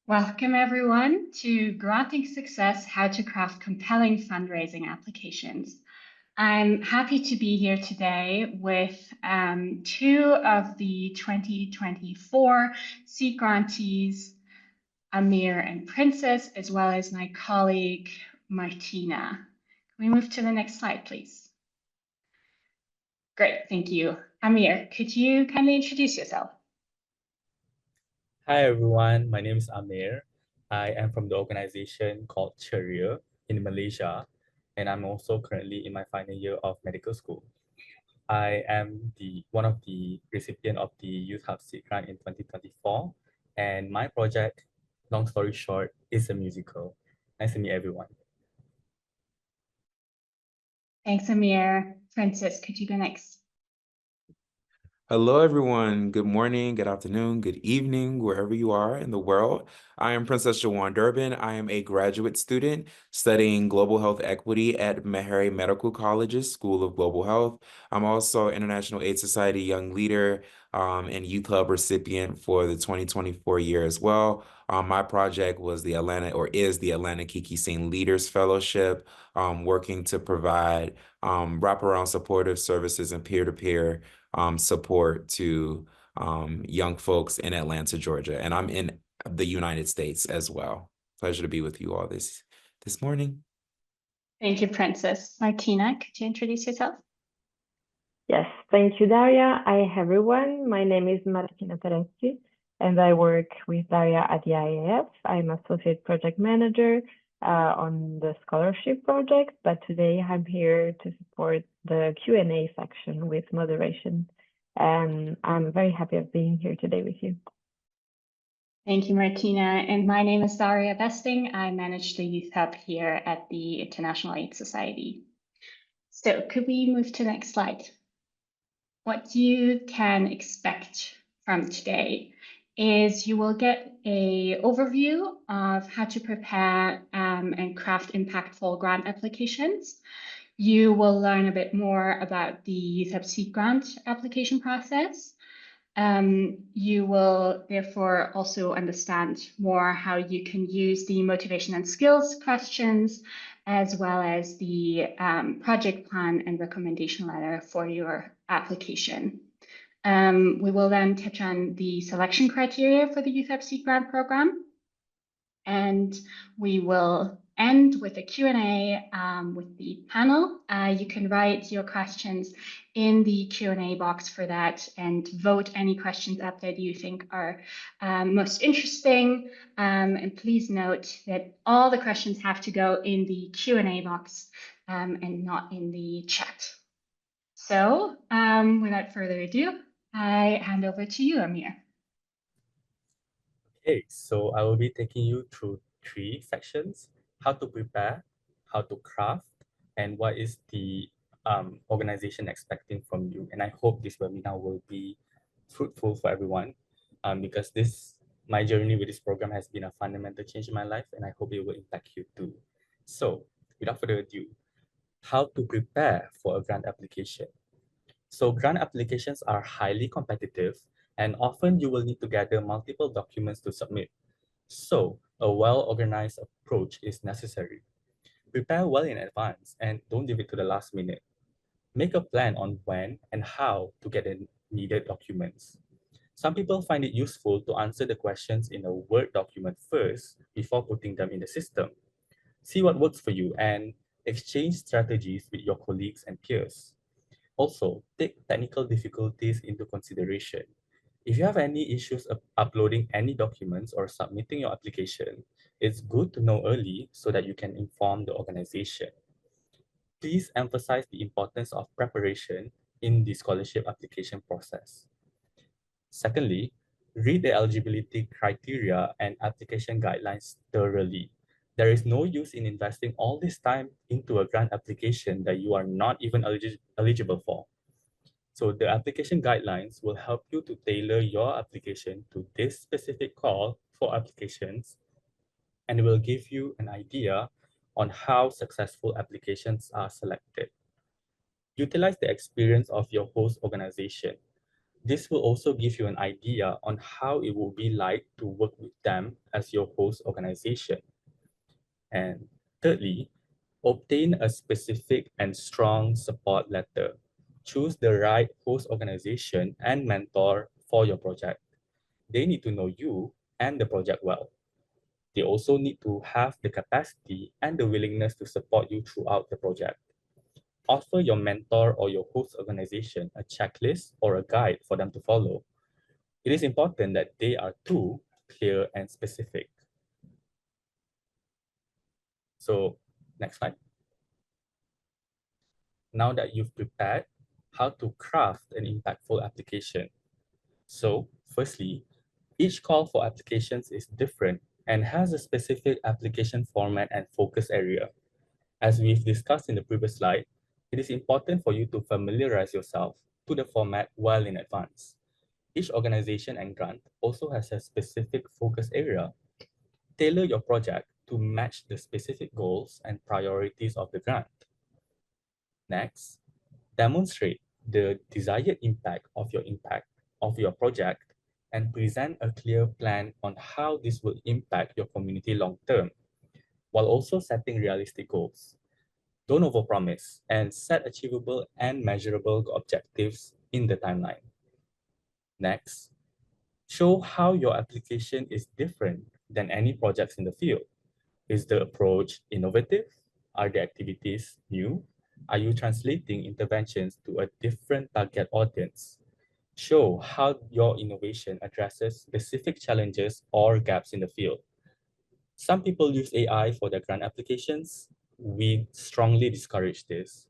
Welcome everyone to Granting Success, How to Craft Compelling Fundraising Applications. I'm happy to be here today with two of the 2024 seed grantees, Amir and Princess, as well as my colleague, Martina. Can we move to the next slide, please? Great, thank you. Amir, could you kindly introduce yourself? Hi everyone, my name is Amir. I am from the organization called Ceria in Malaysia, and I'm also currently in my final year of medical school. I am one of the recipient of the Youth Hub Seed Grant in 2024, and my project, long story short, is a musical. Nice to meet everyone. Thanks, Amir. Princess, could you go next? Hello, everyone. Good morning, good afternoon, good evening, wherever you are in the world. I am Princess Jawan Durbin. I am a graduate student studying global health equity at Meharry Medical College's School of Global Health. I'm also International Aid Society Young Leader and Youth Hub recipient for the 2024 year as well. My project was is the Atlanta Kiki Scene Leaders Fellowship, working to provide wraparound supportive services and peer-to-peer support to young folks in Atlanta, Georgia. And I'm in the United States as well. Pleasure to be with you all this morning. Thank you, Princess. Martina, could you introduce yourself? Yes, thank you, Daria. Hi, everyone. My name is Martina Terenzi, and I work with Daria at the IAF. I'm Associate Project Manager on the scholarship project, but today I'm here to support the Q&A section with moderation. And I'm very happy of being here today with you. Thank you, Martina. And my name is Daria Besting. I manage the Youth Hub here at the International Aid Society. So could we move to the next slide? What you can expect from today is you will get an overview of how to prepare and craft impactful grant applications. You will learn a bit more about the Youth Hub Seed Grant application process. You will therefore also understand more how you can use the motivation and skills questions, as well as the project plan and recommendation letter for your application. We will then touch on the selection criteria for the Youth Hub Seed Grant program, and we will end with a Q&A with the panel. You can write your questions in the Q&A box for that and vote any questions up that you think are most interesting. And please note that all the questions have to go in the Q&A box and not in the chat. So without further ado, I hand over to you, Amir. Okay, so I will be taking you through 3 sections: how to prepare, how to craft, and what is the organization expecting from you. And I hope this webinar will be fruitful for everyone because my journey with this program has been a fundamental change in my life, and I hope it will impact you too. So without further ado, how to prepare for a grant application. So grant applications are highly competitive, and often you will need to gather multiple documents to submit. So a well-organized approach is necessary. Prepare well in advance and don't leave it to the last minute. Make a plan on when and how to get the needed documents. Some people find it useful to answer the questions in a Word document first before putting them in the system. See what works for you and exchange strategies with your colleagues and peers. Also, take technical difficulties into consideration. If you have any issues uploading any documents or submitting your application, it's good to know early so that you can inform the organization. Please emphasize the importance of preparation in the scholarship application process. Secondly, read the eligibility criteria and application guidelines thoroughly. There is no use in investing all this time into a grant application that you are not even eligible for. So the application guidelines will help you to tailor your application to this specific call for applications, and it will give you an idea on how successful applications are selected. Utilize the experience of your host organization. This will also give you an idea on how it will be like to work with them as your host organization. And thirdly, obtain a specific and strong support letter. Choose the right host organization and mentor for your project. They need to know you and the project well. They also need to have the capacity and the willingness to support you throughout the project. Offer your mentor or your host organization a checklist or a guide for them to follow. It is important that they are too clear and specific. So, next slide. Now that you've prepared how to craft an impactful application. So, firstly, each call for applications is different and has a specific application format and focus area. As we've discussed in the previous slide, it is important for you to familiarize yourself to the format well in advance. Each organization and grant also has a specific focus area. Tailor your project to match the specific goals and priorities of the grant. Next, demonstrate the desired impact of your project and present a clear plan on how this will impact your community long term, while also setting realistic goals. Don't overpromise and set achievable and measurable objectives in the timeline. Next, show how your application is different than any projects in the field. Is the approach innovative? Are the activities new? Are you translating interventions to a different target audience? Show how your innovation addresses specific challenges or gaps in the field. Some people use AI for their grant applications. We strongly discourage this.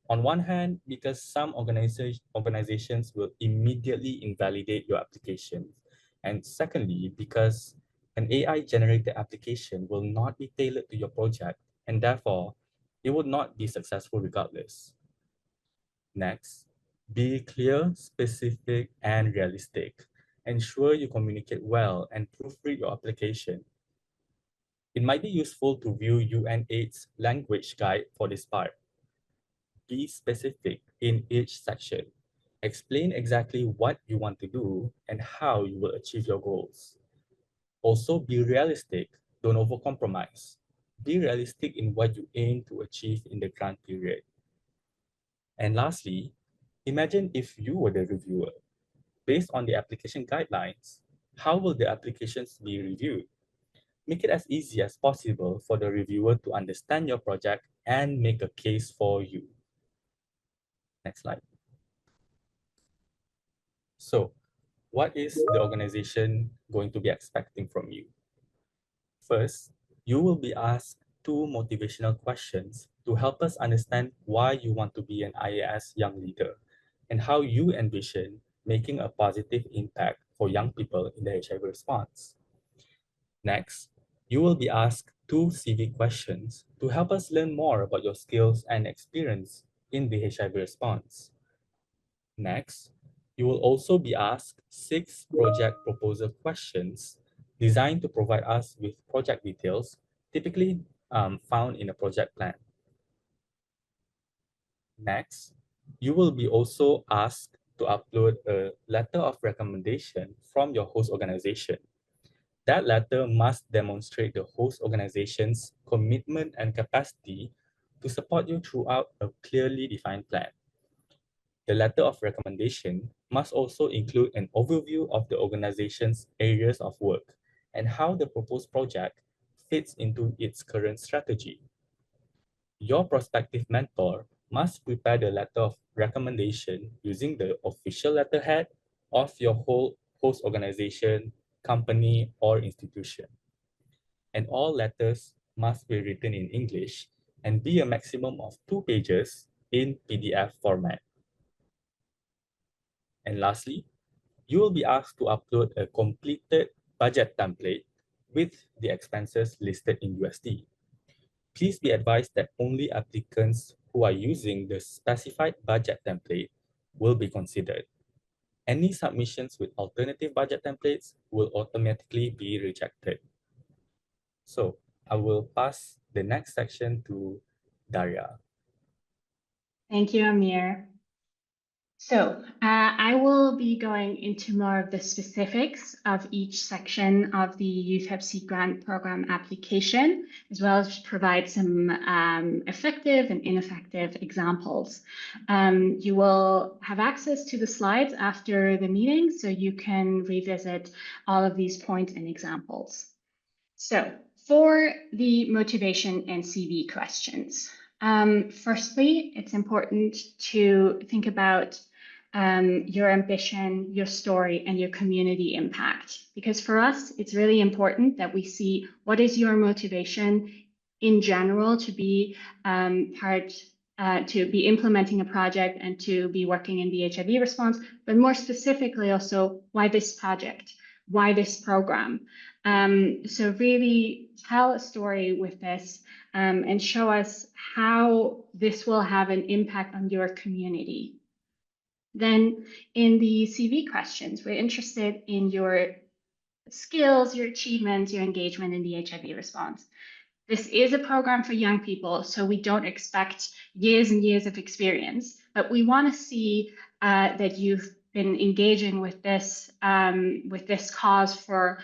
On one hand, because some organizations will immediately invalidate your application. And secondly, because an AI-generated application will not be tailored to your project, and therefore, it would not be successful regardless. Next, be clear, specific, and realistic. Ensure you communicate well and proofread your application. It might be useful to view UNAIDS language guide for this part. Be specific in each section. Explain exactly what you want to do and how you will achieve your goals. Also, be realistic. Don't overcompromise. Be realistic in what you aim to achieve in the grant period. And lastly, imagine if you were the reviewer. Based on the application guidelines, how will the applications be reviewed? Make it as easy as possible for the reviewer to understand your project and make a case for you. Next slide. So, what is the organization going to be expecting from you? First, you will be asked 2 motivational questions to help us understand why you want to be an IAS young leader and how you envision making a positive impact for young people in the HIV response. Next, you will be asked 2 CV questions to help us learn more about your skills and experience in the HIV response. Next, you will also be asked 6 project proposal questions designed to provide us with project details, typically found in a project plan. Next, you will be also asked to upload a letter of recommendation from your host organization. That letter must demonstrate the host organization's commitment and capacity to support you throughout a clearly defined plan. The letter of recommendation must also include an overview of the organization's areas of work and how the proposed project fits into its current strategy. Your prospective mentor must prepare the letter of recommendation using the official letterhead of your whole host organization, company, or institution. And all letters must be written in English and be a maximum of 2 pages in PDF format. And lastly, you will be asked to upload a completed budget template with the expenses listed in USD. Please be advised that only applicants who are using the specified budget template will be considered. Any submissions with alternative budget templates will automatically be rejected. So I will pass the next section to Daria. Thank you, Amir. So I will be be going into more of the specifics of each section of the Youth Hub Seed Grant Program application, as well as provide some effective and ineffective examples. You will have access to the slides after the meeting, so you can revisit all of these points and examples. So for the motivation and CV questions, firstly, it's important to think about your ambition, your story, and your community impact. Because for us, it's really important that we see what is your motivation in general to be to be implementing a project and to be working in the HIV response, but more specifically also why this project, why this program. So really tell a story with this and show us how this will have an impact on your community. Then in the CV questions, we're interested in your skills, your achievements, your engagement in the HIV response. This is a program for young people, so we don't expect years and years of experience, but we want to see that you've been engaging with this cause for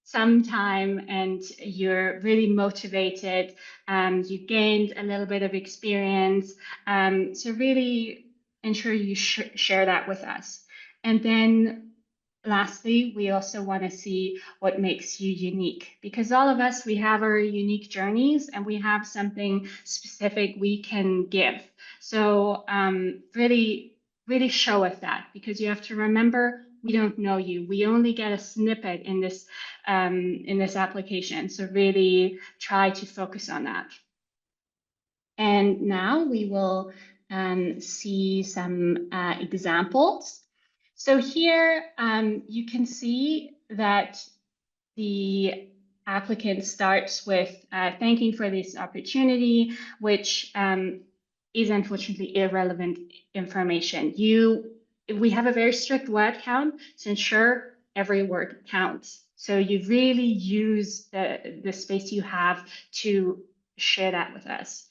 some time and you're really motivated. You gained a little bit of experience, so really ensure you share that with us. And then lastly, we also want to see what makes you unique, because all of us, we have our unique journeys and we have something specific we can give. So really show us that, because you have to remember, we don't know you. We only get a snippet in this application. So really try to focus on that. And now we will see some examples. So here you can see that the applicant starts with thanking for this opportunity, which is unfortunately irrelevant information. We have a very strict word count to ensure every word counts. So you really use the space you have to share that with us.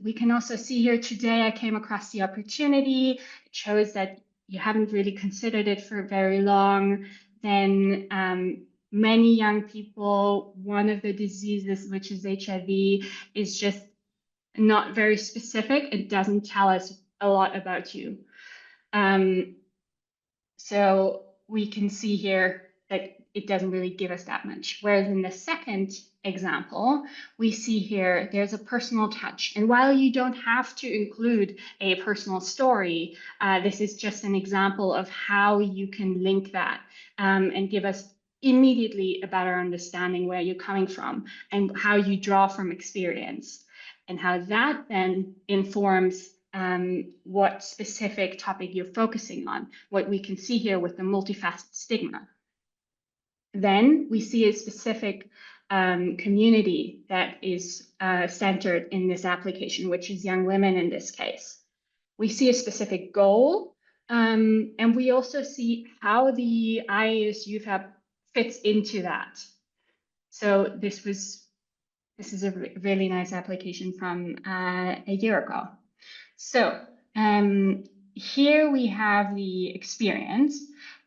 We can also see here today, I came across the opportunity. It shows that you haven't really considered it for very long. Then many young people, one of the diseases, which is HIV, is just not very specific. It doesn't tell us a lot about you. So we can see here that it doesn't really give us that much. Whereas in the second example, we see here there's a personal touch. And while you don't have to include a personal story, this is just an example of how you can link that and give us immediately a better understanding where you're coming from and how you draw from experience, and how that then informs what specific topic you're focusing on, what we can see here with the multifaceted stigma. Then we see a specific community that is centered in this application, which is young women in this case. We see a specific goal, and we also see how the IAS Youth Hub fits into that. So this is a really nice application from a year ago. So here we have the experience,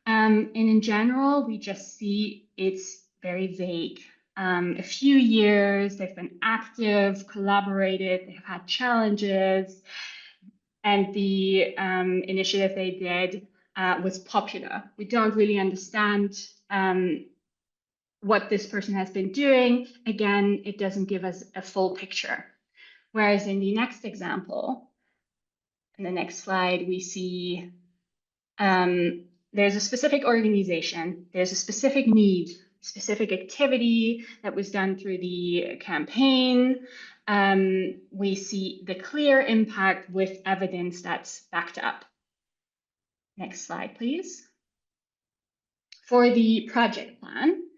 and in general, we just see it's very vague. A few years, they've been active, collaborated, they've had challenges, and the initiative they did was popular. We don't really understand what this person has been doing. Again, it doesn't give us a full picture. Whereas in the next example, in the next slide, we see there's a specific organization, there's a specific need, specific activity that was done through the campaign. We see the clear impact with evidence that's backed up. Next slide, please. For the project plan,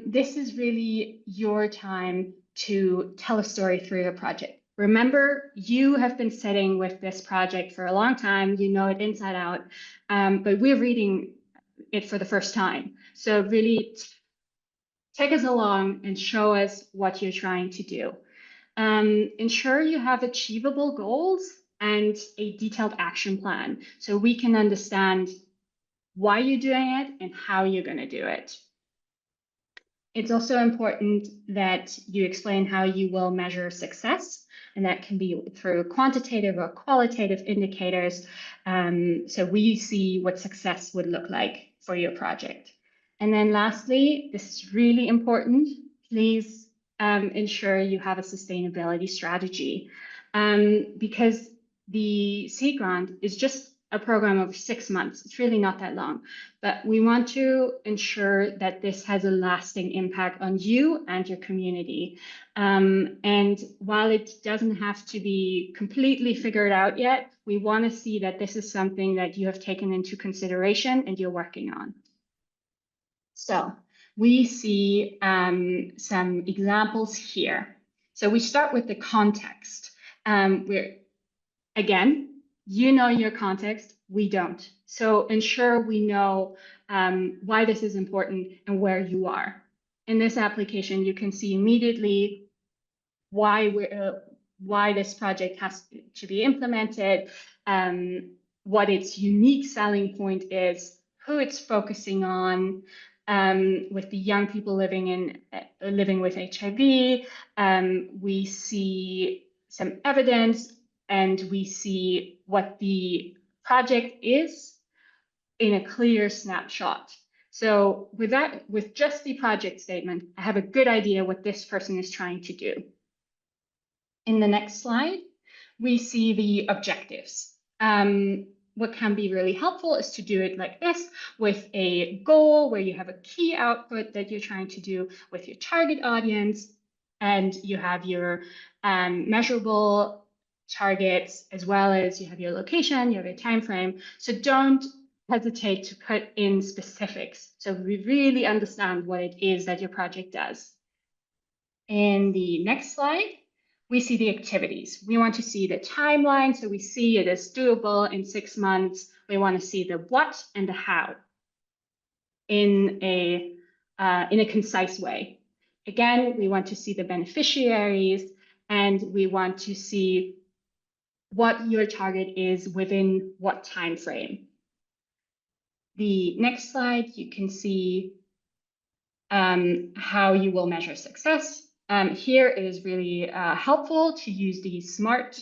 this is really your time to tell a story through your project. Remember, you have been sitting with this project for a long time, you know it inside out, but we're reading it for the first time. So really take us along and show us what you're trying to do. Ensure you have achievable goals and a detailed action plan so we can understand why you're doing it and how you're going to do it. It's also important that you explain how you will measure success, and that can be through quantitative or qualitative indicators. So we see what success would look like for your project. And then lastly, this is really important, please ensure you have a sustainability strategy, because the Sea Grant is just a program of 6 months. It's really not that long, but we want to ensure that this has a lasting impact on you and your community. And while it doesn't have to be completely figured out yet, we want to see that this is something that you have taken into consideration and you're working on. So we see some examples here. So we start with the context. Again, you know your context, we don't. So ensure we know why this is important and where you are. In this application, you can see immediately why this project has to be implemented, what its unique selling point is, who it's focusing on, with the young people living with HIV. We see some evidence, and we see what the project is in a clear snapshot. So with just the project statement, I have a good idea what this person is trying to do. In the next slide, we see the objectives. What can be really helpful is to do it like this, with a goal where you have a key output that you're trying to do with your target audience, and you have your measurable targets, as well as you have your location, you have your time frame. So don't hesitate to put in specifics so we really understand what it is that your project does. In the next slide, we see the activities. We want to see the timeline, so we see it is doable in 6 months. We want to see the what and the how in a concise way. Again, we want to see the beneficiaries, and we want to see what your target is within what time frame. The next slide, you can see how you will measure success. Here it is really helpful to use the SMART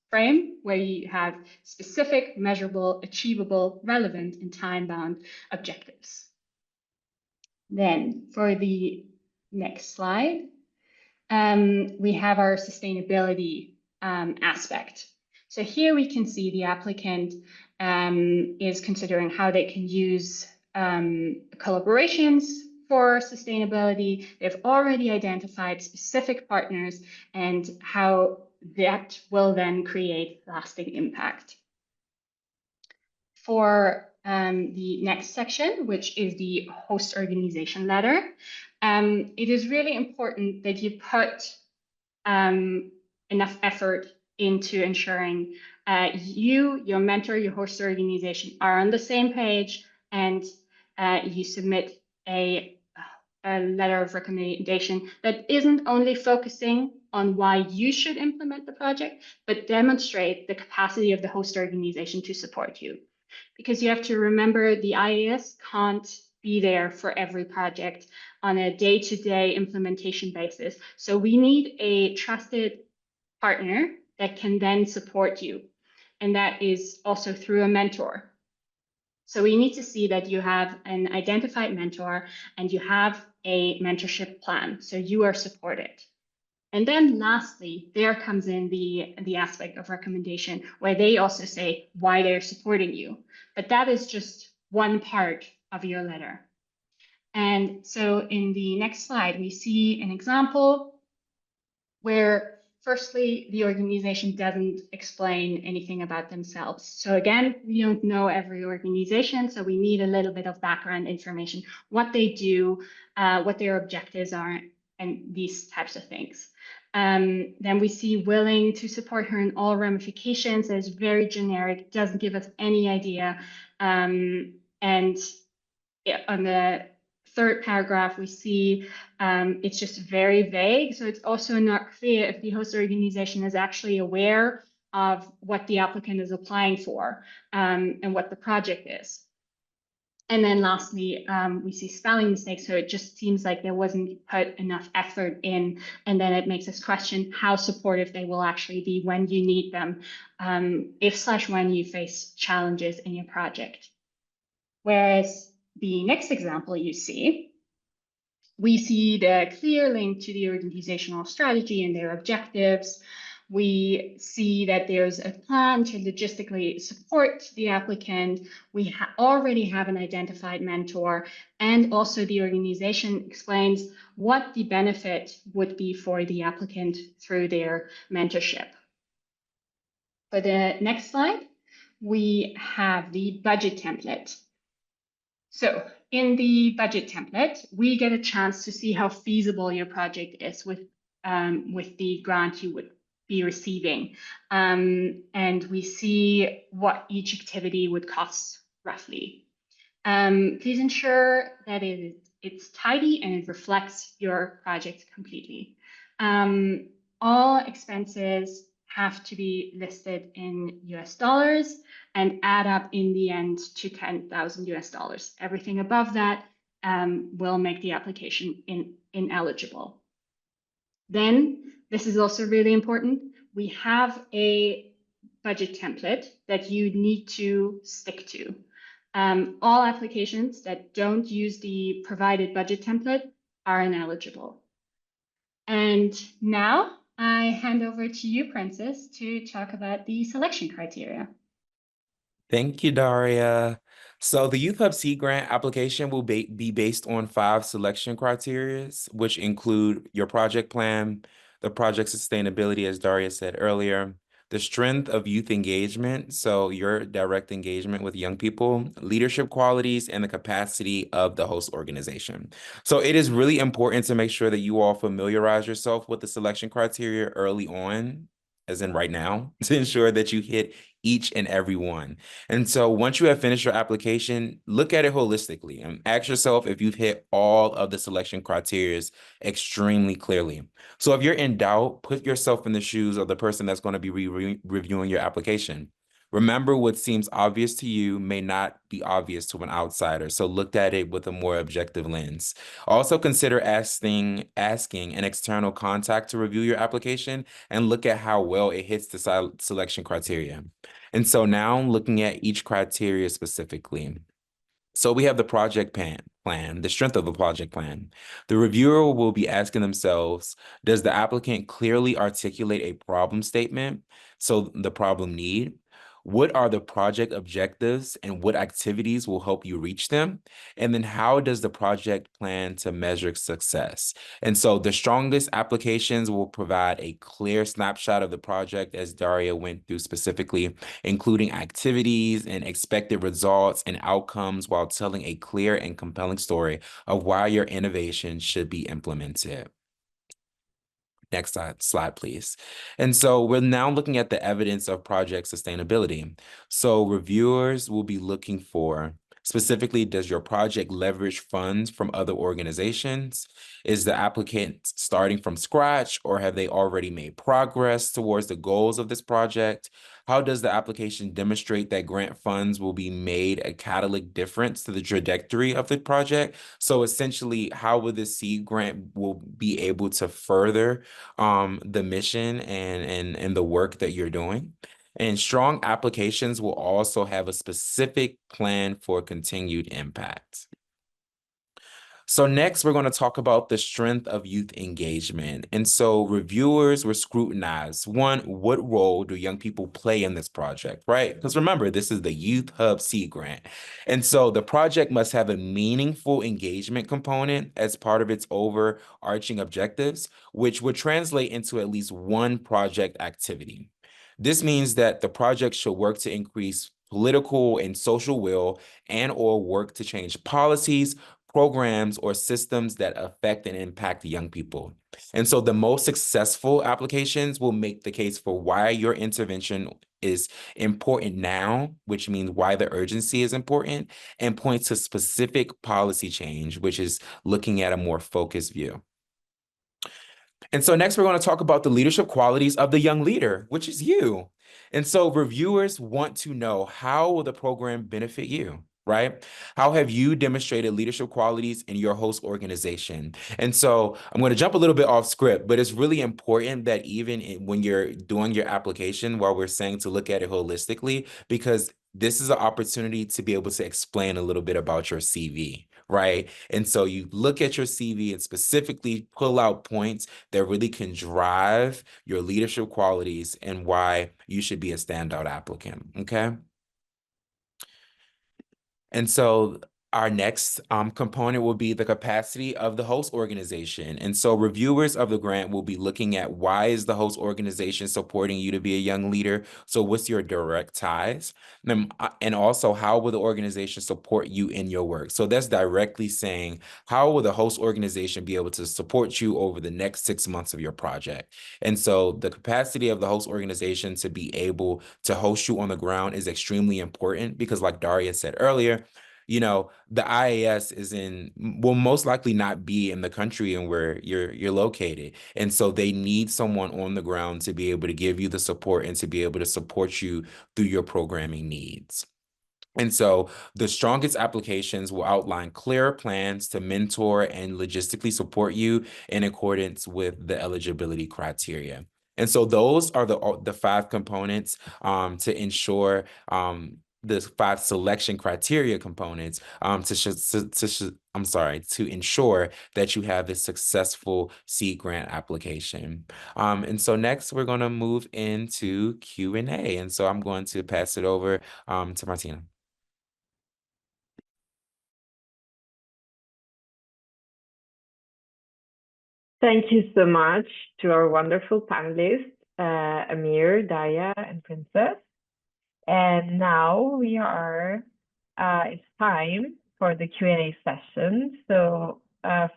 frame, where you have specific, measurable, achievable, relevant, and time-bound objectives. Then for the next slide, we have our sustainability aspect. So here we can see the applicant is considering how they can use collaborations for sustainability. They've already identified specific partners and how that will then create lasting impact. For the next section, which is the host organization letter, it is really important that you put enough effort into ensuring you, your mentor, your host organization are on the same page, and you submit a letter of recommendation that isn't only focusing on why you should implement the project, but demonstrate the capacity of the host organization to support you. Because you have to remember, the IAS can't be there for every project on a day-to-day implementation basis. So we need a trusted partner that can then support you. And that is also through a mentor. So we need to see that you have an identified mentor and you have a mentorship plan, so you are supported. And then lastly, there comes in the aspect of recommendation, where they also say why they're supporting you. But that is just one part of your letter. And so in the next slide, we see an example where firstly, the organization doesn't explain anything about themselves. So again, we don't know every organization, so we need a little bit of background information, what they do, what their objectives are, and these types of things. Then we see willing to support her in all ramifications. It's very generic, doesn't give us any idea. And on the third paragraph, we see it's just very vague. So it's also not clear if the host organization is actually aware of what the applicant is applying for and what the project is. And then lastly, we see spelling mistakes. So it just seems like there wasn't put enough effort in. And then it makes us question how supportive they will actually be when you need them, if/when you face challenges in your project. Whereas the next example you see, we see the clear link to the organizational strategy and their objectives. We see that there's a plan to logistically support the applicant. We already have an identified mentor, and also the organization explains what the benefit would be for the applicant through their mentorship. For the next slide, we have the budget template. So in the budget template, we get a chance to see how feasible your project is with the grant you would be receiving. And we see what each activity would cost roughly. Please ensure that it's tidy and it reflects your project completely. All expenses have to be listed in US dollars and add up in the end to 10,000 US dollars. Everything above that will make the application ineligible. Then, this is also really important, we have a budget template that you need to stick to. All applications that don't use the provided budget template are ineligible. And now I hand over to you, Princess, to talk about the selection criteria. Thank you, Daria. So the Youth Hub Seed Grant application will be based on 5 selection criteria, which include your project plan, the project sustainability, as Daria said earlier, the strength of youth engagement, so your direct engagement with young people, leadership qualities, and the capacity of the host organization. So it is really important to make sure that you all familiarize yourself with the selection criteria early on, as in right now, to ensure that you hit each and every one. And so once you have finished your application, look at it holistically and ask yourself if you've hit all of the selection criteria extremely clearly. So if you're in doubt, put yourself in the shoes of the person that's going to be reviewing your application. Remember, what seems obvious to you may not be obvious to an outsider. So look at it with a more objective lens. Also consider asking an external contact to review your application and look at how well it hits the selection criteria. And so now looking at each criteria specifically. So we have the project plan, the strength of the project plan. The reviewer will be asking themselves, does the applicant clearly articulate a problem statement? So the problem need. What are the project objectives and what activities will help you reach them? And then how does the project plan to measure success? And so the strongest applications will provide a clear snapshot of the project, as Daria went through specifically, including activities and expected results and outcomes, while telling a clear and compelling story of why your innovation should be implemented. Next slide, please. And so we're now looking at the evidence of project sustainability. So reviewers will be looking for, specifically, does your project leverage funds from other organizations? Is the applicant starting from scratch, or have they already made progress towards the goals of this project? How does the application demonstrate that grant funds will be made a catalytic difference to the trajectory of the project? So essentially, how will the seed grant will be able to further the mission and the work that you're doing? And strong applications will also have a specific plan for continued impact. So next, we're going to talk about the strength of youth engagement. And so reviewers were scrutinized. One, what role do young people play in this project, right? Because remember, this is the Youth Hub Seed Grant. And so the project must have a meaningful engagement component as part of its overarching objectives, which would translate into at least one project activity. This means that the project should work to increase political and social will and/or work to change policies, programs or systems that affect and impact young people. And so the most successful applications will make the case for why your intervention is important now, which means why the urgency is important, and point to specific policy change, which is looking at a more focused view. And so next, we're going to talk about the leadership qualities of the young leader, which is you. And so reviewers want to know, how will the program benefit you, right? How have you demonstrated leadership qualities in your host organization? And so I'm going to jump a little bit off script, but it's really important that even when you're doing your application, while we're saying to look at it holistically, because this is an opportunity to be able to explain a little bit about your CV, right? And so you look at your CV and specifically pull out points that really can drive your leadership qualities and why you should be a standout applicant, okay? And so our next component will be the capacity of the host organization. And so reviewers of the grant will be looking at, why is the host organization supporting you to be a young leader? So what's your direct ties? And also, how will the organization support you in your work? So that's directly saying, how will the host organization be able to support you over the next 6 months of your project? And so the capacity of the host organization to be able to host you on the ground is extremely important, because like Daria said earlier, you know, the IAS will most likely not be in the country and where you're located. And so they need someone on the ground to be able to give you the support and to be able to support you through your programming needs. And so the strongest applications will outline clear plans to mentor and logistically support you in accordance with the eligibility criteria. And so those are the 5 components to ensure the 5 selection criteria components to ensure that you have a successful seed grant application. And so next we're going to move into Q&A. And so I'm going to pass it over to Martina. Thank you so much to our wonderful panelists, Amir, Daya, and Princess. And now it's time for the Q&A session. So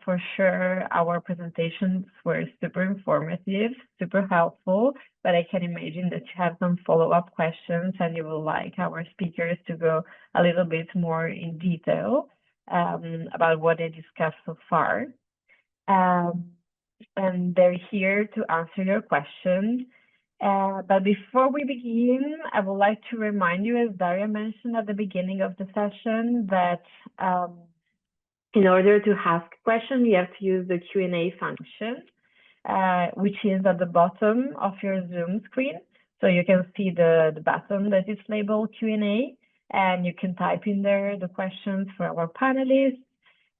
for sure, our presentations were super informative, super helpful, but I can imagine that you have some follow-up questions and you will like our speakers to go a little bit more in detail about what they discussed so far. And they're here to answer your questions. But before we begin, I would like to remind you, as Daria mentioned at the beginning of the session, that in order to ask a question, you have to use the Q&A function, which is at the bottom of your Zoom screen. So you can see the button that is labeled Q&A, and you can type in there the questions for our panelists.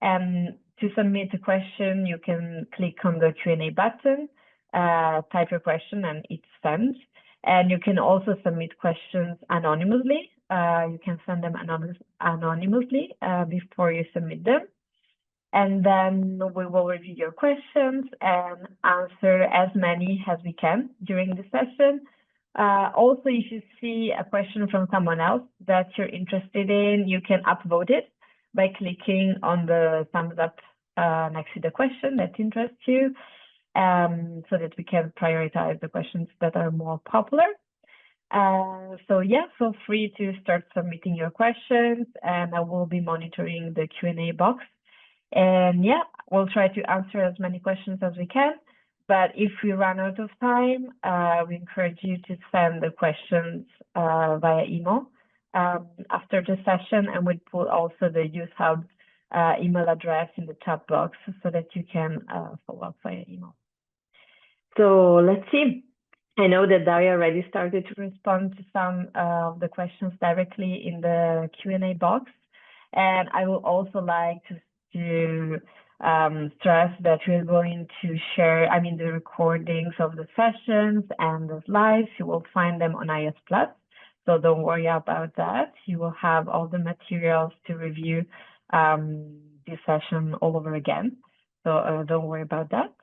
And to submit a question, you can click on the Q&A button, type your question, and it's sent. And you can also submit questions anonymously. You can send them anonymously before you submit them. And then we will review your questions and answer as many as we can during the session. Also, if you see a question from someone else that you're interested in, you can upvote it by clicking on the thumbs up next to the question that interests you, so that we can prioritize the questions that are more popular. So yeah, feel free to start submitting your questions, and I will be monitoring the Q&A box. And yeah, we'll try to answer as many questions as we can. But if we run out of time, we encourage you to send the questions via email after the session, and we'll put also the Youth Hub email address in the chat box so that you can follow up via email. So let's see. I know that Daria already started to respond to some of the questions directly in the Q&A box. And I would also like to stress that we're going to share, the recordings of the sessions and the slides. You will find them on IS Plus. So don't worry about that. You will have all the materials to review this session all over again. So don't worry about that.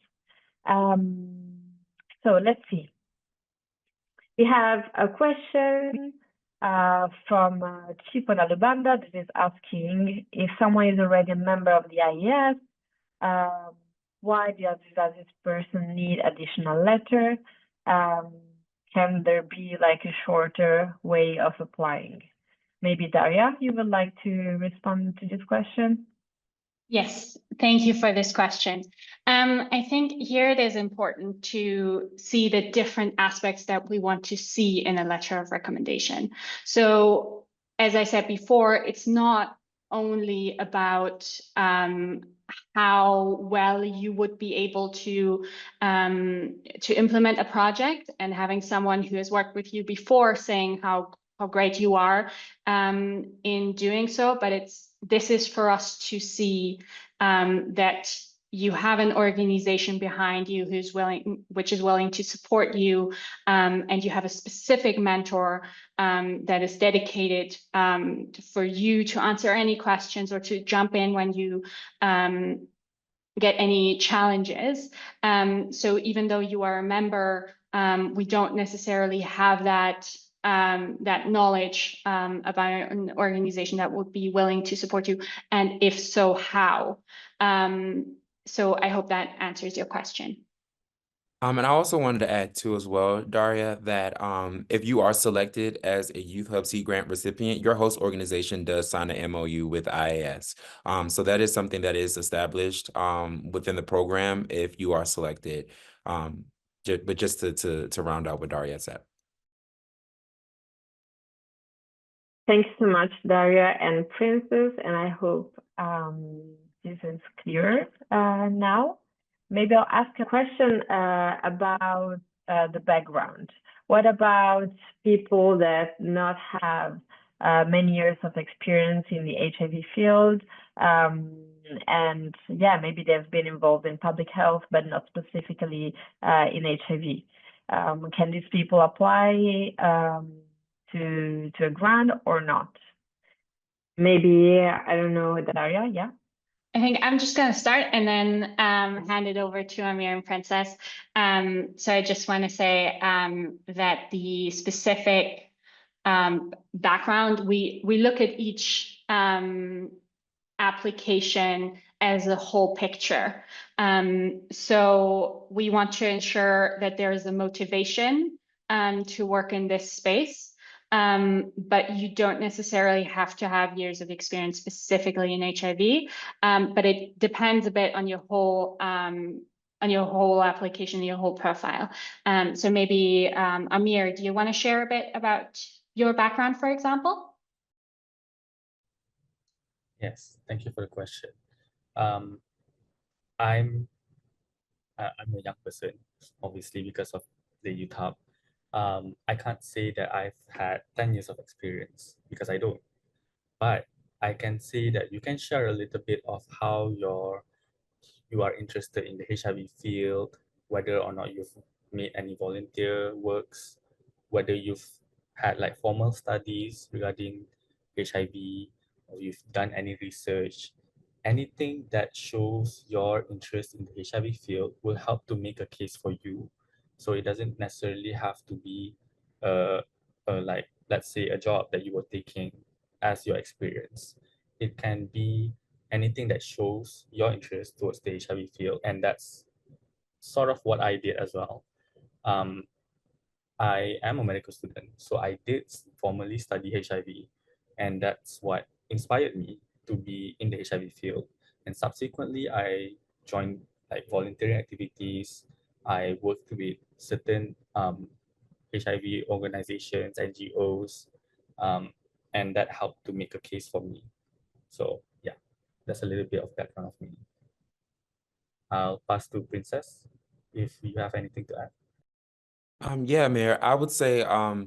So let's see. We have a question From Chipo Lubanda, that is asking if someone is already a member of the IES, why does this person need additional letter? Can there be like a shorter way of applying? Maybe Daria, you would like to respond to this question? Yes, thank you for this question. I think here it is important to see the different aspects that we want to see in a letter of recommendation. So, as I said before, it's not only about how well you would be able to implement a project and having someone who has worked with you before saying how great you are in doing so, but this is for us to see that you have an organization behind you which is willing to support you, and you have a specific mentor that is dedicated for you to answer any questions or to jump in when you get any challenges. So even though you are a member, we don't necessarily have that knowledge about an organization that would be willing to support you, and if so, how? So I hope that answers your question. And I also wanted to add too as well, Daria, that if you are selected as a Youth Hub Sea Grant recipient, your host organization does sign an MOU with IAS. So that is something that is established within the program if you are selected. But just to round out what Daria said. Thanks so much, Daria and Princess, and I hope this is clear now. Maybe I'll ask a question about the background. What about people that not have many years of experience in the HIV field? And yeah, maybe they've been involved in public health, but not specifically in HIV. Can these people apply to a grant or not? Maybe, I don't know, Daria, yeah? I think I'm just going to start and then hand it over to Amir and Princess. So I just want to say that the specific background, we look at each application as a whole picture. So we want to ensure that there is a motivation to work in this space. But you don't necessarily have to have years of experience specifically in HIV, but it depends a bit on your whole application, your whole profile. So maybe Amir, do you want to share a bit about your background, for example? Yes, thank you for the question. I'm a young person, obviously, because of the Youth Hub. I can't say that I've had 10 years of experience because I don't. But I can say that you can share a little bit of how you are interested in the HIV field, whether or not you've made any volunteer works, whether you've had like formal studies regarding HIV, or you've done any research. Anything that shows your interest in the HIV field will help to make a case for you. So it doesn't necessarily have to be like, let's say, a job that you were taking as your experience. It can be anything that shows your interest towards the HIV field, and that's sort of what I did as well. I am a medical student, so I did formally study HIV, and that's what inspired me to be in the HIV field. And subsequently, I joined like volunteering activities. I worked with certain HIV organizations, NGOs, and that helped to make a case for me. So yeah, that's a little bit of background of me. I'll pass to Princess if you have anything to add. Yeah, Mayor, I would say I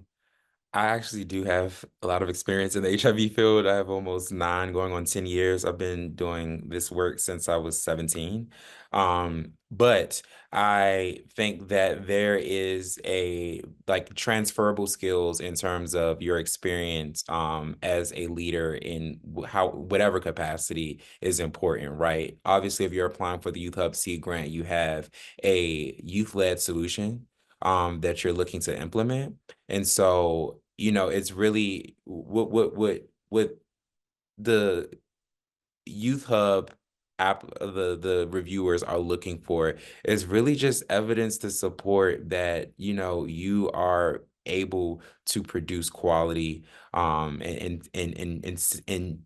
actually do have a lot of experience in the HIV field. I have almost 9 going on 10 years. I've been doing this work since I was 17. But I think that there is a like transferable skills in terms of your experience as a leader in whatever capacity is important, right? Obviously, if you're applying for the Youth Hub Sea Grant, you have a youth-led solution that you're looking to implement. And so you know, it's really what the Youth Hub app, the reviewers are looking for is really just evidence to support that, you know, you are able to produce quality and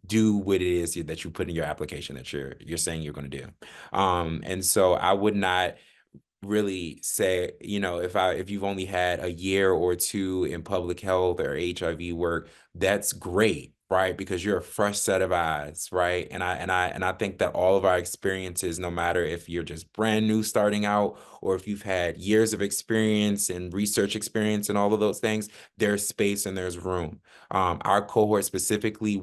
do what it is that you put in your application that you're saying you're going to do. And so I would not really say, you know, if you've only had a year or two in public health or HIV work, that's great, right? Because you're a fresh set of eyes, right? And I think that all of our experiences, no matter if you're just brand new starting out or if you've had years of experience and research experience and all of those things, there's space and there's room. Our cohort specifically,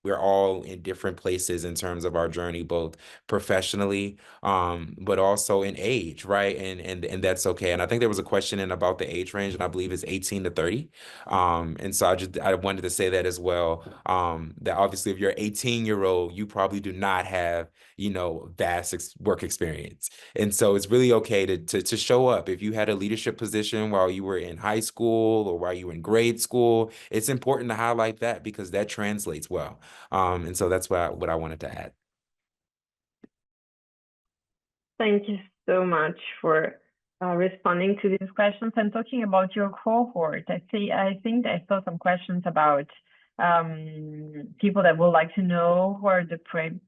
we're all in different places in terms of our journey, both professionally, but also in age, right? And that's okay. And I think there was a question in about the age range, and I believe it's 18 to 30. And so I wanted to say that as well. That obviously if you're 18-year-old, you probably do not have, you know, vast work experience. And so it's really okay to show up. If you had a leadership position while you were in high school or while you were in grade school, it's important to highlight that because that translates well. And so that's what I wanted to add. Thank you so much for responding to these questions and talking about your cohort. I think I saw some questions about people that would like to know who are the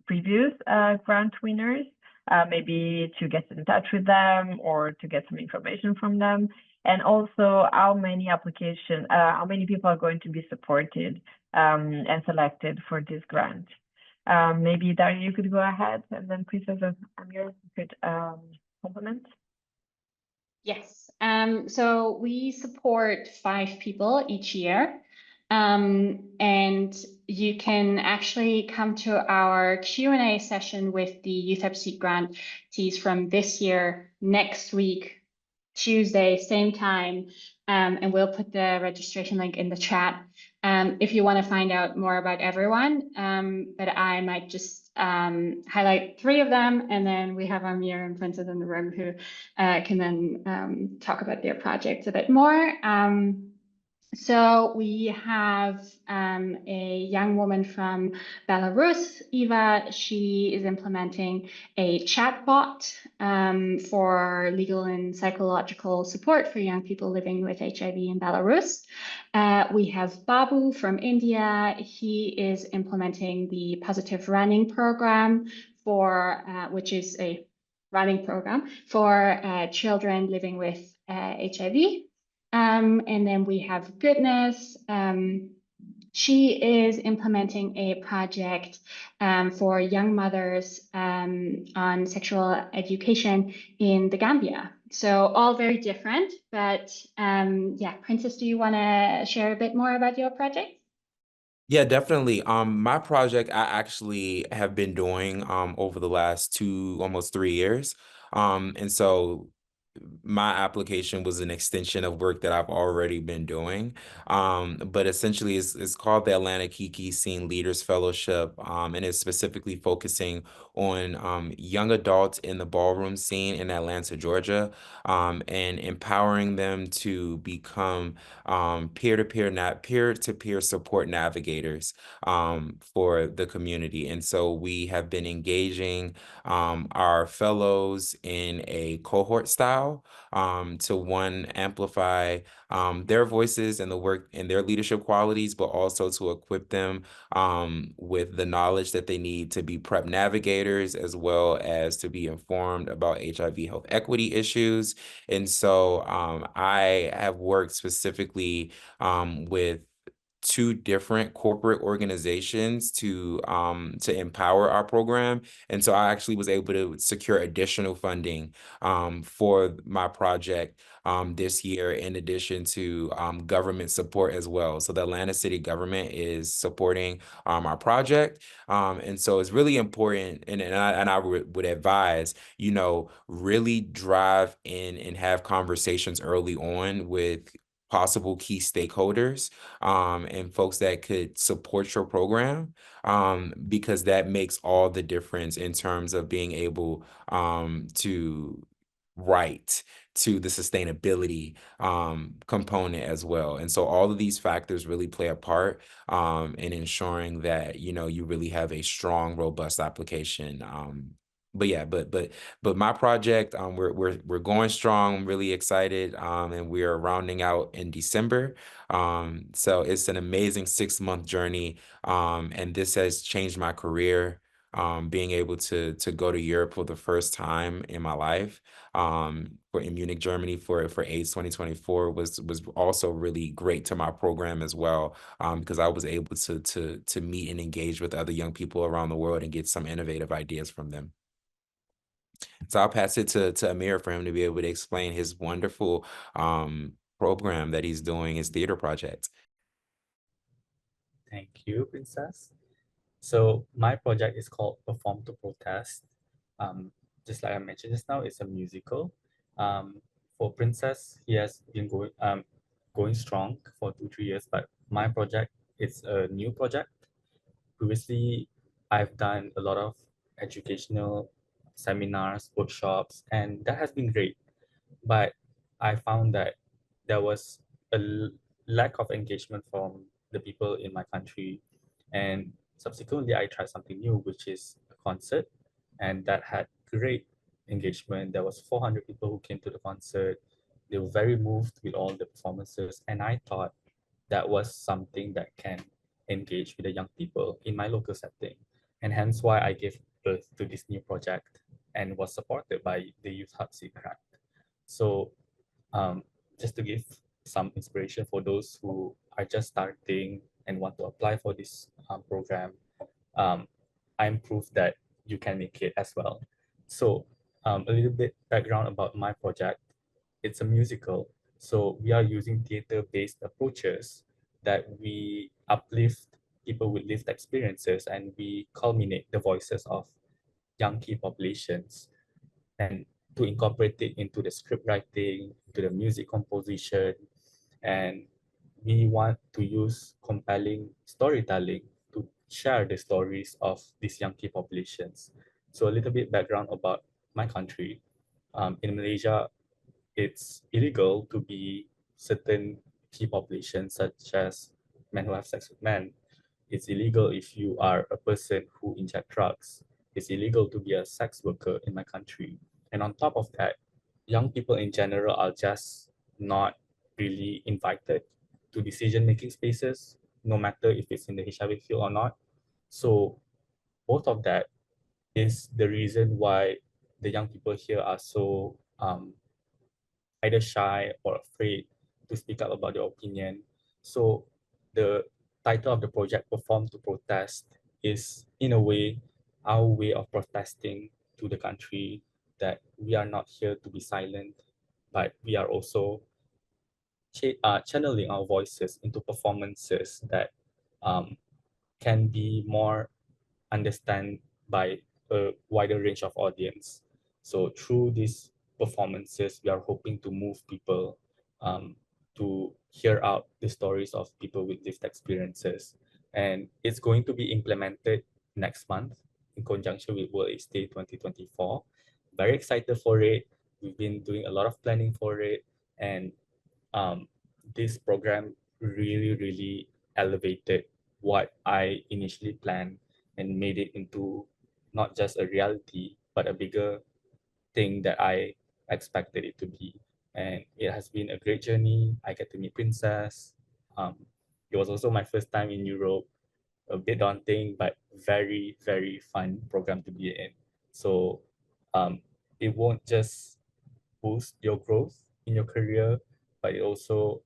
previous grant winners, maybe to get in touch with them or to get some information from them. And also how many people are going to be supported and selected for this grant. Maybe Daria, you could go ahead, and then Princess Amir could complement. Yes. So we support 5 people each year. And you can actually come to our Q&A session with the Youth Hub Seed grantees from this year, next week, Tuesday, same time. And we'll put the registration link in the chat if you want to find out more about everyone. But I might just highlight 3 of them, and then we have Amir and Princess in the room who can then talk about their projects a bit more. So we have a young woman from Belarus, Eva. She is implementing a chatbot for legal and psychological support for young people living with HIV in Belarus. We have Babu from India. He is implementing the Positive Running program which is a running program for children living with HIV. And then we have Goodness. She is implementing a project for young mothers on sexual education in the Gambia. So all very different, but yeah, Princess, do you want to share a bit more about your project? Yeah, definitely. My project I actually have been doing over the last almost 3 years. And so my application was an extension of work that I've already been doing. But essentially it's called the Atlanta Kiki Scene Leaders Fellowship. And it's specifically focusing on young adults in the ballroom scene in Atlanta, Georgia, and empowering them to become peer-to-peer support navigators for the community. And so we have been engaging our fellows in a cohort style to amplify their voices and the work and their leadership qualities, but also to equip them with the knowledge that they need to be PrEP navigators, as well as to be informed about HIV health equity issues. And so I have worked specifically with 2 different corporate organizations to empower our program. And so I actually was able to secure additional funding for my project this year, in addition to government support as well. So the Atlanta City government is supporting our project. And so it's really important, and I would advise, you know, really drive in and have conversations early on with possible key stakeholders and folks that could support your program, because that makes all the difference in terms of being able to write to the sustainability component as well. And so all of these factors really play a part in ensuring that, you know, you really have a strong, robust application. But yeah, but my project, we're going strong. I'm really excited, and we are rounding out in December. So it's an amazing 6-month journey, and this has changed my career. Being able to go to Europe for the first time in my life, for in Munich, Germany for AIDS 2024 was also really great to my program as well, because I was able to meet and engage with other young people around the world and get some innovative ideas from them. So I'll pass it to Amir for him to be able to explain his wonderful program that he's doing, his theater project. Thank you, Princess. So my project is called Perform to Protest. Just like I mentioned just now, it's a musical. For Princess, he has been going strong for 2-3 years, but my project is a new project. Previously, I've done a lot of educational seminars, workshops, and that has been great. But I found that there was a lack of engagement from the people in my country. And subsequently, I tried something new, which is a concert, and that had great engagement. There was 400 people who came to the concert. They were very moved with all the performances, and I thought that was something that can engage with the young people in my local setting, and hence why I gave birth to this new project and was supported by the Youth Hub Seed Grant. So just to give some inspiration for those who are just starting and want to apply for this program, I'm proof that you can make it as well. So a little bit background about my project. It's a musical, so we are using theater-based approaches that we uplift people with lived experiences, and we culminate the voices of young key populations, and to incorporate it into the script writing, to the music composition, and we want to use compelling storytelling to share the stories of these young key populations. So a little bit background about my country. In Malaysia, it's illegal to be certain key populations such as men who have sex with men. It's illegal if you are a person who inject drugs. It's illegal to be a sex worker in my country. And on top of that, young people in general are just not really invited to decision-making spaces, no matter if it's in the HIV field or not. So both of that is the reason why the young people here are so either shy or afraid to speak up about their opinion. So the title of the project, Perform to Protest, is in a way our way of protesting to the country that we are not here to be silent, but we are also channeling our voices into performances that can be more understand by a wider range of audience. So through these performances, we are hoping to move people to hear out the stories of people with lived experiences. And it's going to be implemented next month in conjunction with World AIDS Day 2024. Very excited for it. We've been doing a lot of planning for it. And this program really elevated what I initially planned and made it into not just a reality, but a bigger thing that I expected it to be. And it has been a great journey. I get to meet Princess. It was also my first time in Europe, a bit daunting, but very fun program to be in. So it won't just boost your growth in your career, but it also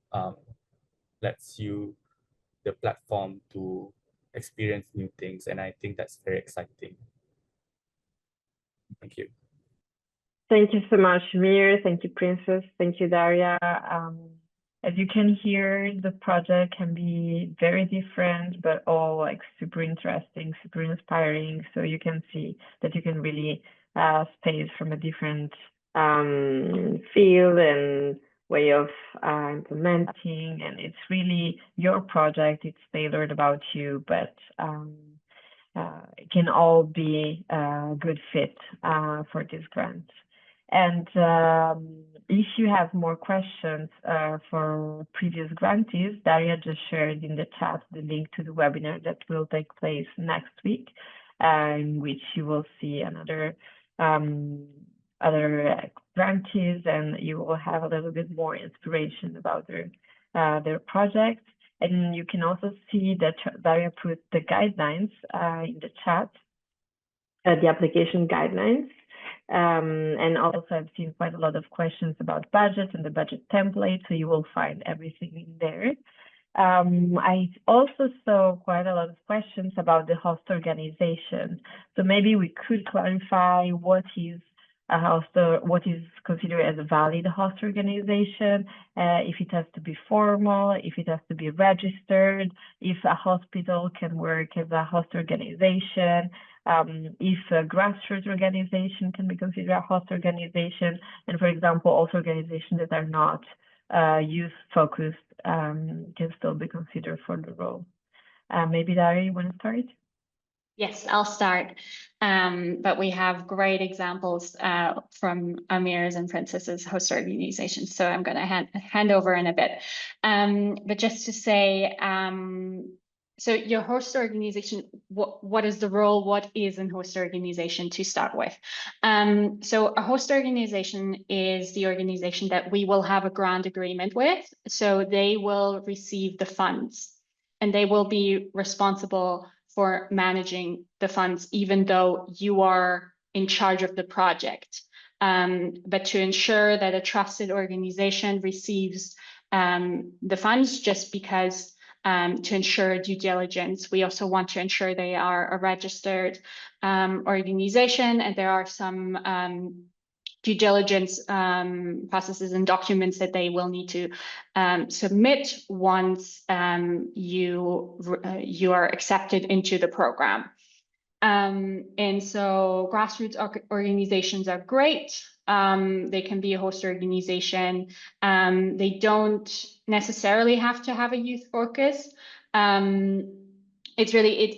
lets you the platform to experience new things. And I think that's very exciting. Thank you. Thank you so much, Mir. Thank you, Princess. Thank you, Daria. As you can hear, the project can be very different, but all like super interesting, super inspiring. So you can see that you can really space from a different field and way of implementing. And it's really your project. It's tailored about you, but it can all be a good fit for this grant. And if you have more questions for previous grantees, Daria just shared in the chat the link to the webinar that will take place next week, in which you will see another other grantees, and you will have a little bit more inspiration about their projects. And you can also see that Daria put the guidelines in the chat, the application guidelines. And also I've seen quite a lot of questions about budget and the budget template, so you will find everything in there. I also saw quite a lot of questions about the host organization. So maybe we could clarify what is a host, what is considered as a valid host organization, if it has to be formal, if it has to be registered, if a hospital can work as a host organization, if a grassroots organization can be considered a host organization, and for example, also organizations that are not youth-focused can still be considered for the role. Maybe Daria, you want to start? Yes, I'll start. But we have great examples from Amir's and Princess's host organizations, so I'm going to hand over in a bit. But just to say, so your host organization, what is the role? What is a host organization to start with? So a host organization is the organization that we will have a grant agreement with. So they will receive the funds and they will be responsible for managing the funds, even though you are in charge of the project. But to ensure that a trusted organization receives the funds, just because to ensure due diligence, we also want to ensure they are a registered organization, and there are some due diligence processes and documents that they will need to submit once you are accepted into the program. And so grassroots organizations are great. They can be a host organization. They don't necessarily have to have a youth focus. It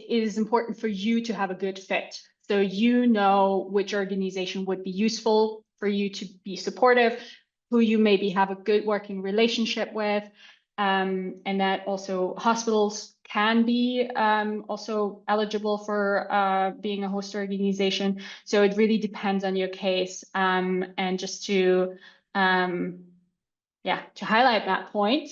is important for you to have a good fit. So you know which organization would be useful for you to be supportive, who you maybe have a good working relationship with, and that also hospitals can be also eligible for being a host organization. So it really depends on your case. And just to highlight that point,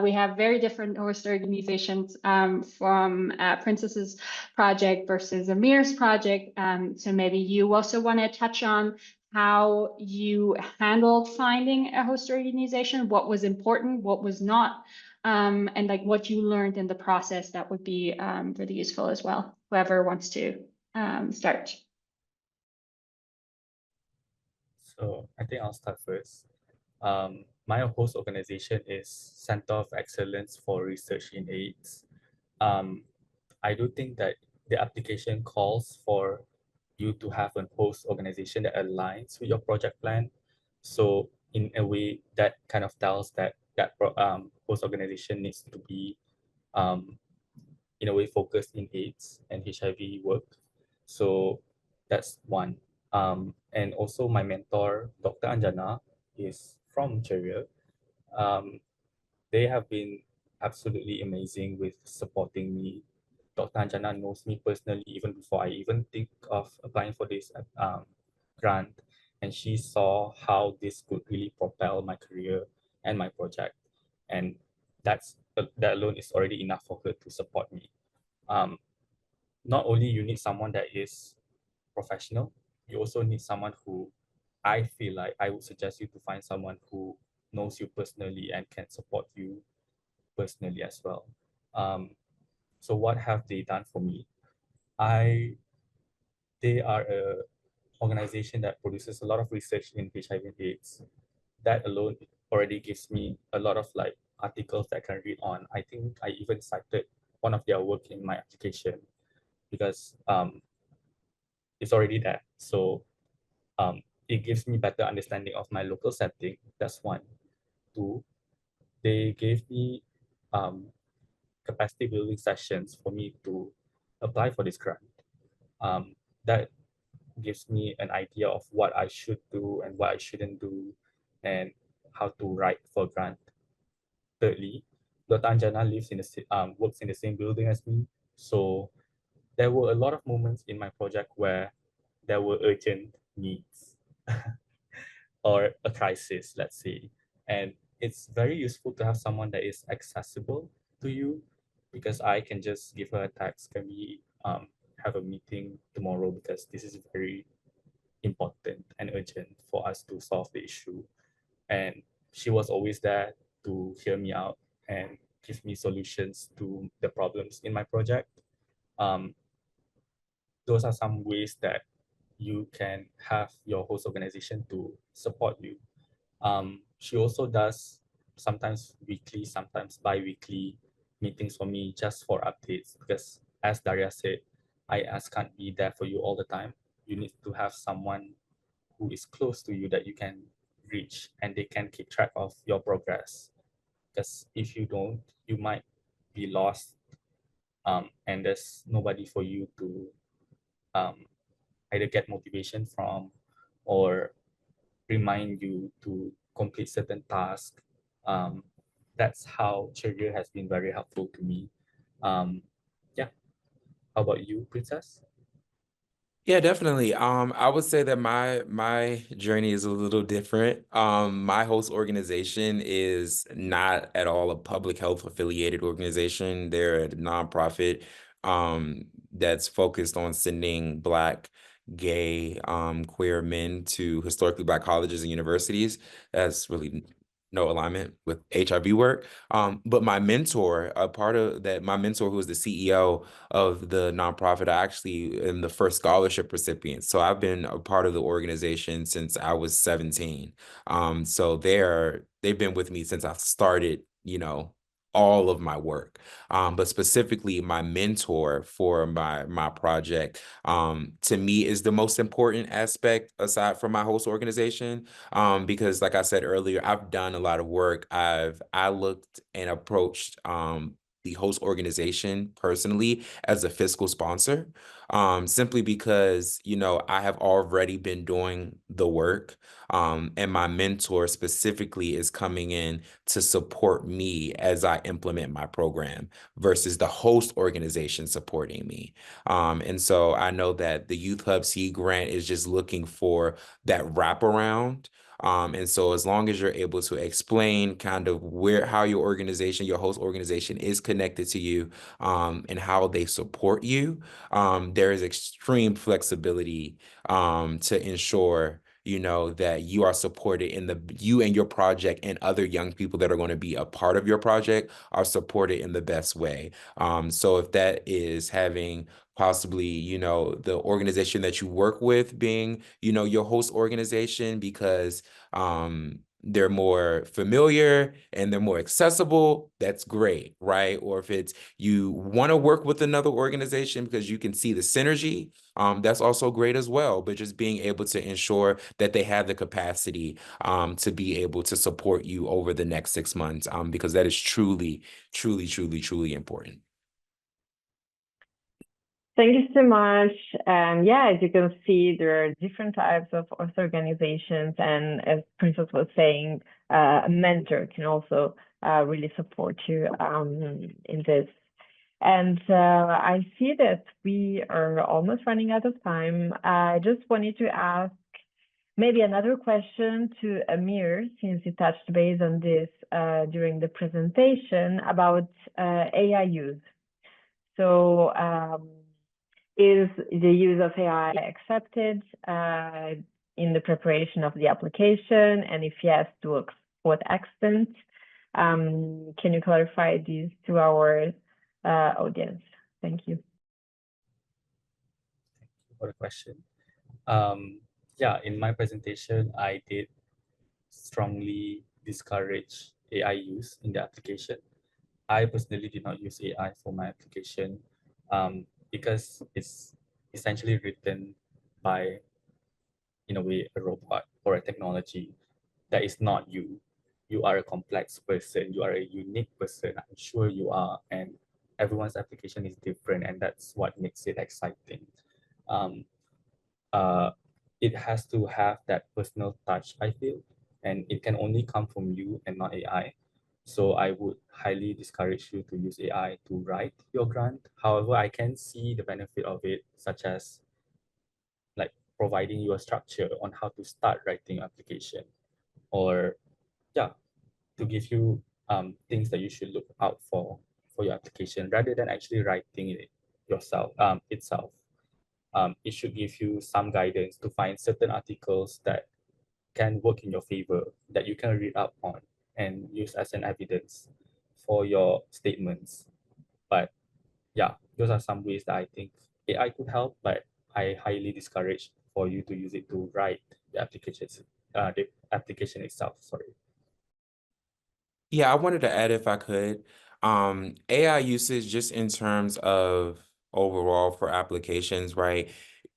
we have very different host organizations from Princess's project versus Amir's project. So maybe you also want to touch on how you handled finding a host organization, what was important, what was not, and like what you learned in the process. That would be really useful as well. Whoever wants to start. So I think I'll start first. My host organization is Center of Excellence for Research in AIDS. I do think that the application calls for you to have a host organization that aligns with your project plan. So in a way, that kind of tells that host organization needs to be in a way focused in AIDS and HIV work. So that's one. And also my mentor, Dr. Anjana, is from Nigeria. They have been absolutely amazing with supporting me. Dr. Anjana knows me personally even before I even think of applying for this grant. And she saw how this could really propel my career and my project. And that alone is already enough for her to support me. Not only you need someone that is professional, you also need someone who I feel like I would suggest you to find someone who knows you personally and can support you personally as well. So what have they done for me? They are a organization that produces a lot of research in HIV and AIDS. That alone already gives me a lot of like articles that I can read on. I think I even cited one of their work in my application because it's already there. So it gives me better understanding of my local setting. That's one. Two, they gave me capacity building sessions for me to apply for this grant. That gives me an idea of what I should do and what I shouldn't do, and how to write for grant. Thirdly, Dr. Anjana works in the same building as me, so there were a lot of moments in my project where there were urgent needs or a crisis, let's say. And it's very useful to have someone that is accessible to you, because I can just give her a text, can we have a meeting tomorrow, because this is very important and urgent for us to solve the issue. And she was always there to hear me out and give me solutions to the problems in my project. Um, those are some ways that you can have your host organization to support you. She also does sometimes weekly, sometimes bi-weekly meetings for me just for updates, because as Daria said, IS can't be there for you all the time. You need to have someone who is close to you that you can reach, and they can keep track of your progress. Because if you don't, you might be lost, and there's nobody for you to um, either get motivation from or remind you to complete certain tasks. Um, that's how Cheerier has been very helpful to me. Yeah, how about you, Princess? Yeah, definitely. I would say that my journey is a little different. My host organization is not at all a public health affiliated organization. They're a nonprofit that's focused on sending Black, gay, queer men to historically Black colleges and universities. That's really no alignment with HIV work. But my mentor, a part of that, my mentor, who is the CEO of the nonprofit, I actually am the first scholarship recipient. So I've been a part of the organization since I was 17. So they've been with me since I started, all of my work. But specifically my mentor for my project, to me is the most important aspect aside from my host organization. Because like I said earlier, I've done a lot of work. I looked and approached the host organization personally as a fiscal sponsor, simply because, I have already been doing the work, and my mentor specifically is coming in to support me as I implement my program versus the host organization supporting me. And so I know that the Youth Hub C grant is just looking for that wraparound. And so as long as you're able to explain kind of how your organization, your host organization is connected to you, and how they support you, there is extreme flexibility, to ensure that you are supported you and your project and other young people that are going to be a part of your project are supported in the best way. So if that is having possibly, the organization that you work with being, your host organization, because they're more familiar and they're more accessible, that's great, right? Or if it's you want to work with another organization because you can see the synergy, that's also great as well. But just being able to ensure that they have the capacity to be able to support you over the next 6 months, because that is truly, truly, truly, truly important. Thank you so much. Yeah, as you can see, there are different types of organizations, and as Princess was saying, a mentor can also really support you in this. And I see that we are almost running out of time. I just wanted to ask maybe another question to Amir, since he touched base on this during the presentation about AI use. So is the use of AI accepted in the preparation of the application? And if yes, to what extent? Can you clarify these to our audience? Thank you. For the question. Yeah, in my presentation, I did strongly discourage AI use in the application. I personally did not use AI for my application, because it's essentially written by, in a way, a robot or a technology that is not you. You are a complex person, you are a unique person, I'm sure you are, and everyone's application is different, and that's what makes it exciting. Um, it has to have that personal touch, I feel, and it can only come from you and not AI. So I would highly discourage you to use AI to write your grant. However, I can see the benefit of it, such as like providing you a structure on how to start writing application, or yeah, to give you things that you should look out for your application rather than actually writing it yourself itself. It should give you some guidance to find certain articles that can work in your favor, that you can read up on and use as an evidence for your statements. But yeah, those are some ways that I think AI could help, but I highly discourage for you to use it to write the application itself. Sorry. Yeah, I wanted to add if I could. AI usage just in terms of overall for applications, right?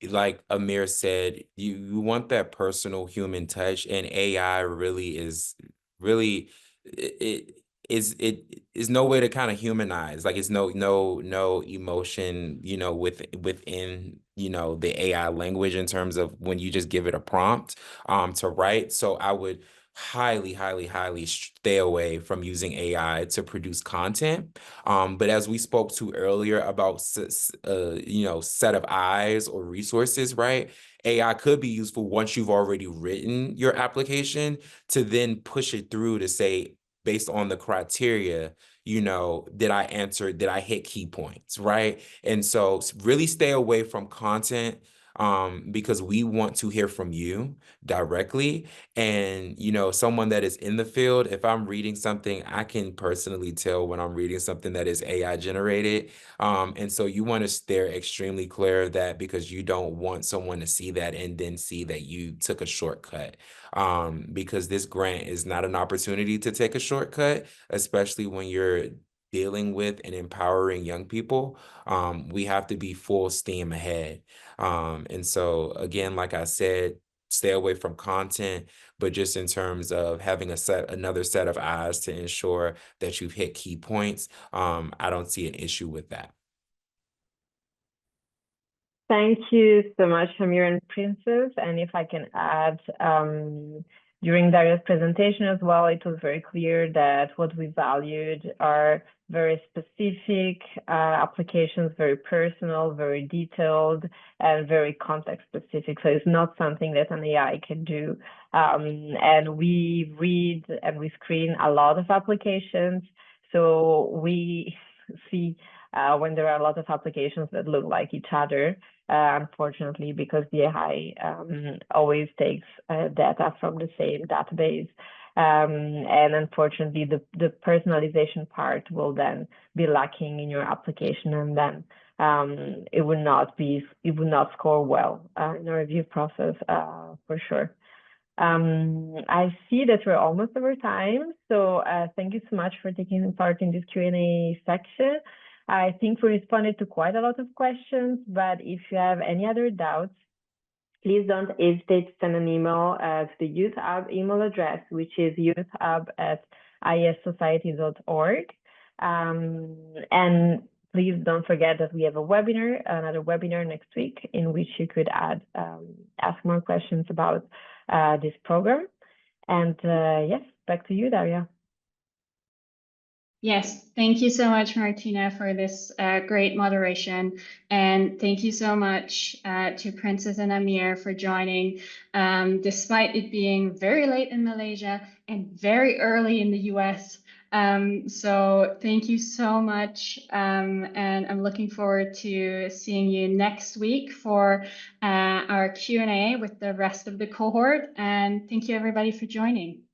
Like Amir said, you want that personal human touch, and AI really is really it is no way to kind of humanize. Like it's no emotion, within, the AI language in terms of when you just give it a prompt to write. So I would highly stay away from using AI to produce content. But as we spoke to earlier about, set of eyes or resources, right? AI could be useful once you've already written your application to then push it through to say, based on the criteria, did I hit key points, right? And so really stay away from content because we want to hear from you directly. And, someone that is in the field, if I'm reading something, I can personally tell when I'm reading something that is AI generated. And so you want to steer extremely clear of that because you don't want someone to see that and then see that you took a shortcut. Because this grant is not an opportunity to take a shortcut, especially when you're dealing with and empowering young people. We have to be full steam ahead. And so again, like I said, stay away from content, but just in terms of having another set of eyes to ensure that you've hit key points, I don't see an issue with that. Thank you so much, Amir and Princess. And if I can add, during Daria's presentation as well, it was very clear that what we valued are very specific applications, very personal, very detailed, and very context specific. So it's not something that an AI can do. And we read and we screen a lot of applications. So we see when there are a lot of applications that look like each other, unfortunately, because the AI always takes data from the same database. And unfortunately, the personalization part will then be lacking in your application, and then it would not score well in the review process for sure. I see that we're almost over time, so thank you so much for taking part in this Q&A section. I think we responded to quite a lot of questions, but if you have any other doubts, please don't hesitate to send an email to the Youth Hub email address, which is youthhub@iessociety.org. And please don't forget that we have another webinar next week in which you could ask more questions about this program. And yes, back to you, Daria. Yes, thank you so much, Martina, for this great moderation. And thank you so much to Princess and Amir for joining, despite it being very late in Malaysia and very early in the US. So thank you so much. And I'm looking forward to seeing you next week for our Q&A with the rest of the cohort. And thank you, everybody, for joining.